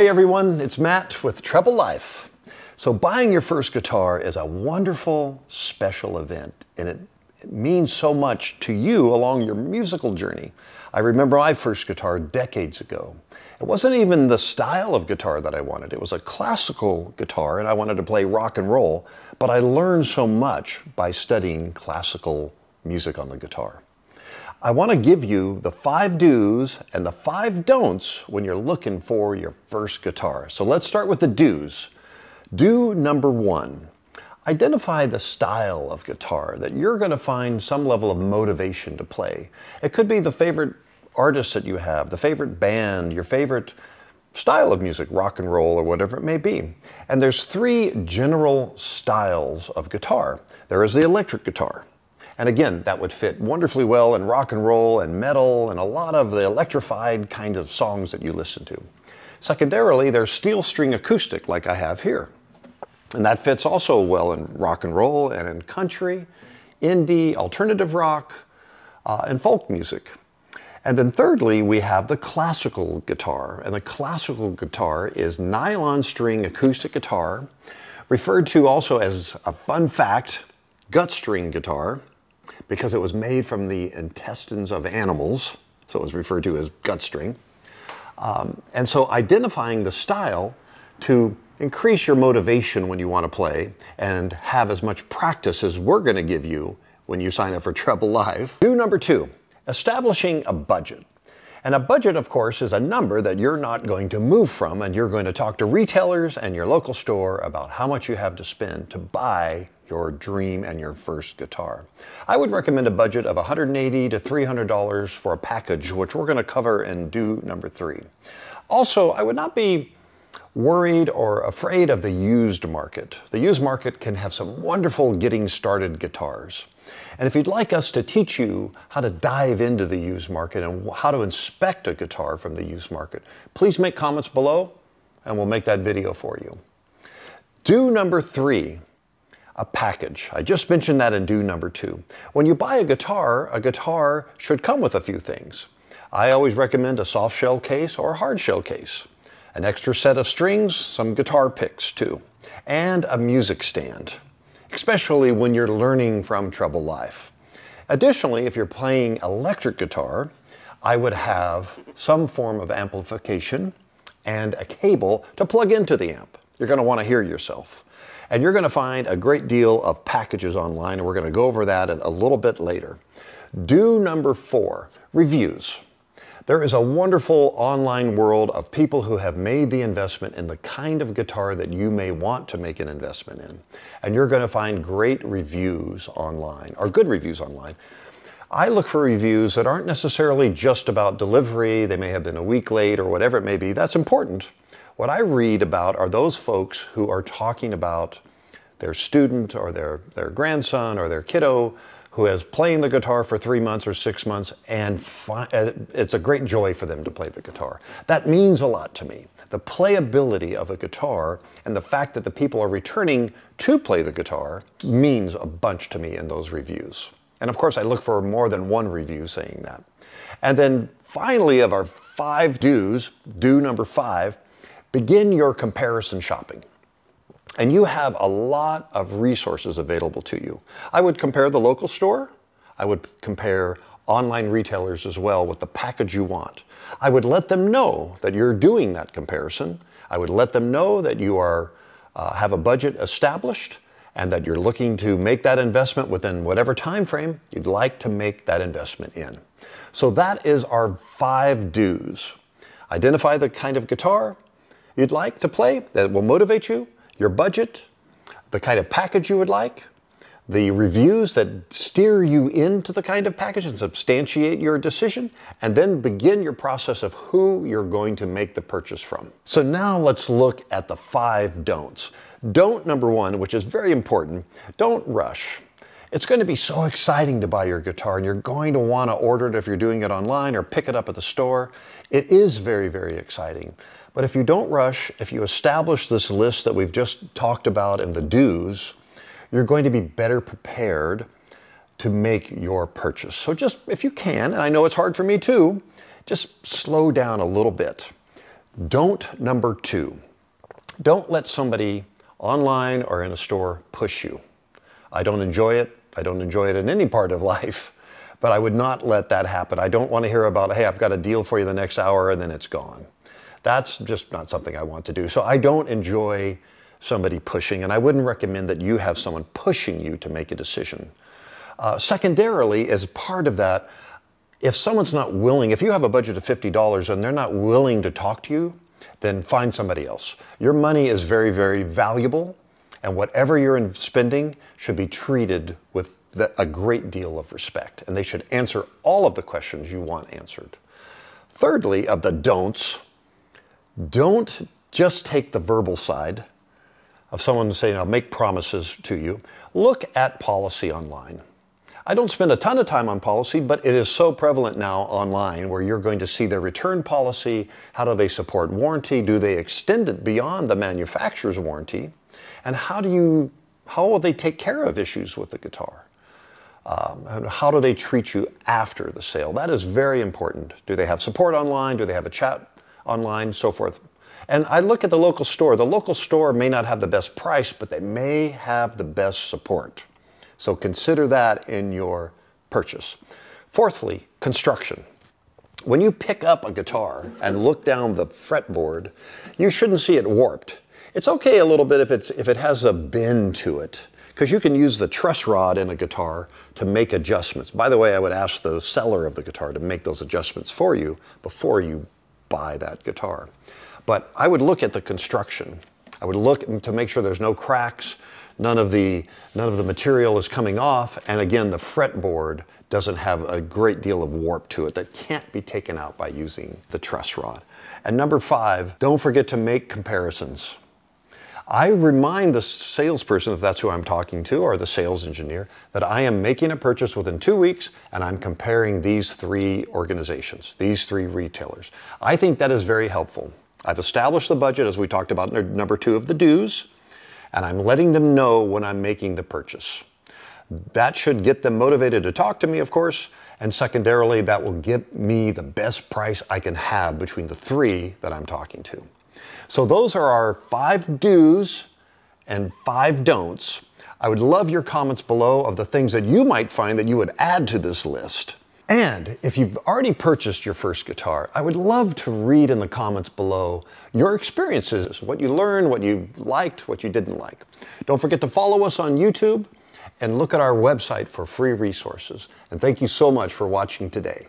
Hey everyone, it's Matt with Treble Life. So buying your first guitar is a wonderful, special event, and it means so much to you along your musical journey. I remember my first guitar decades ago. It wasn't even the style of guitar that I wanted. It was a classical guitar and I wanted to play rock and roll, but I learned so much by studying classical music on the guitar. I want to give you the 5 do's and the 5 don'ts when you're looking for your first guitar. So let's start with the do's. Do number 1, identify the style of guitar that you're going to find some level of motivation to play. It could be the favorite artist that you have, the favorite band, your favorite style of music, rock and roll or whatever it may be. And there's 3 general styles of guitar. There is the electric guitar. And again, that would fit wonderfully well in rock and roll and metal and a lot of the electrified kinds of songs that you listen to. Secondarily, there's steel string acoustic like I have here. And that fits also well in rock and roll and in country, indie, alternative rock, and folk music. And then thirdly, we have the classical guitar. And the classical guitar is nylon string acoustic guitar, referred to also as a fun fact, gut string guitar, because it was made from the intestines of animals, so it was referred to as gut string. And so identifying the style to increase your motivation when you want to play and have as much practice as we're going to give you when you sign up for Treble Life. Do number 2, establishing a budget. And a budget, of course, is a number that you're not going to move from, and you're going to talk to retailers and your local store about how much you have to spend to buy your dream and your first guitar. I would recommend a budget of $180 to $300 for a package, which we're going to cover in do number 3. Also, I would not be worried or afraid of the used market. The used market can have some wonderful getting started guitars. And if you'd like us to teach you how to dive into the used market and how to inspect a guitar from the used market, please make comments below and we'll make that video for you. Do number 3, a package. I just mentioned that in do number 2. When you buy a guitar should come with a few things. I always recommend a soft shell case or a hard shell case, an extra set of strings, some guitar picks too, and a music stand, especially when you're learning from Treble Life. Additionally, if you're playing electric guitar, I would have some form of amplification and a cable to plug into the amp. You're going to want to hear yourself. And you're going to find a great deal of packages online, and we're going to go over that a little bit later. Do number 4, reviews. There is a wonderful online world of people who have made the investment in the kind of guitar that you may want to make an investment in. And you're going to find great reviews online, or good reviews online. I look for reviews that aren't necessarily just about delivery. They may have been a week late or whatever it may be. That's important. What I read about are those folks who are talking about their student or their grandson or their kiddo who is playing the guitar for 3 months or 6 months, and it's a great joy for them to play the guitar. That means a lot to me. The playability of a guitar and the fact that the people are returning to play the guitar means a bunch to me in those reviews. And of course, I look for more than one review saying that. And then finally, of our 5 do's, do number 5, begin your comparison shopping. And you have a lot of resources available to you. I would compare the local store. I would compare online retailers as well with the package you want. I would let them know that you're doing that comparison. I would let them know that you are have a budget established and that you're looking to make that investment within whatever time frame you'd like to make that investment in. So that is our 5 do's. Identify the kind of guitar you'd like to play that will motivate you, your budget, the kind of package you would like, the reviews that steer you into the kind of package and substantiate your decision, and then begin your process of who you're going to make the purchase from. So now let's look at the 5 don'ts. Don't number 1, which is very important, don't rush. It's going to be so exciting to buy your guitar, and you're going to want to order it if you're doing it online or pick it up at the store. It is very, very exciting. But if you don't rush, if you establish this list that we've just talked about in the do's, you're going to be better prepared to make your purchase. So just, if you can, and I know it's hard for me too, just slow down a little bit. Don't number 2. Don't let somebody online or in a store push you. I don't enjoy it. I don't enjoy it in any part of life, but I would not let that happen. I don't want to hear about, hey, I've got a deal for you the next hour and then it's gone. That's just not something I want to do. So I don't enjoy somebody pushing, and I wouldn't recommend that you have someone pushing you to make a decision. Secondarily, as part of that, if someone's not willing, if you have a budget of $50 and they're not willing to talk to you, then find somebody else. Your money is very, very valuable, and whatever you're spending should be treated with a great deal of respect, and they should answer all of the questions you want answered. Thirdly, of the don'ts, don't just take the verbal side of someone saying, I'll make promises to you. Look at policy online. I don't spend a ton of time on policy, but it is so prevalent now online where you're going to see their return policy. How do they support warranty? Do they extend it beyond the manufacturer's warranty? And how will they take care of issues with the guitar? And how do they treat you after the sale? That is very important. Do they have support online? Do they have a chat online? So forth. And I look at the local store. The local store may not have the best price, but they may have the best support. So consider that in your purchase. Fourthly, construction. When you pick up a guitar and look down the fretboard, you shouldn't see it warped. It's okay a little bit if it has a bend to it, because you can use the truss rod in a guitar to make adjustments. By the way, I would ask the seller of the guitar to make those adjustments for you before you buy that guitar. But I would look at the construction. I would look to make sure there's no cracks, none of the material is coming off, and again, the fretboard doesn't have a great deal of warp to it that can't be taken out by using the truss rod. And number 5, don't forget to make comparisons. I remind the salesperson, if that's who I'm talking to, or the sales engineer, that I am making a purchase within 2 weeks and I'm comparing these 3 organizations, these 3 retailers. I think that is very helpful. I've established the budget, as we talked about in number 2 of the do's, and I'm letting them know when I'm making the purchase. That should get them motivated to talk to me, of course, and secondarily, that will give me the best price I can have between the 3 that I'm talking to. So those are our 5 do's and 5 don'ts. I would love your comments below of the things that you might find that you would add to this list. And if you've already purchased your first guitar, I would love to read in the comments below your experiences, what you learned, what you liked, what you didn't like. Don't forget to follow us on YouTube and look at our website for free resources. And thank you so much for watching today.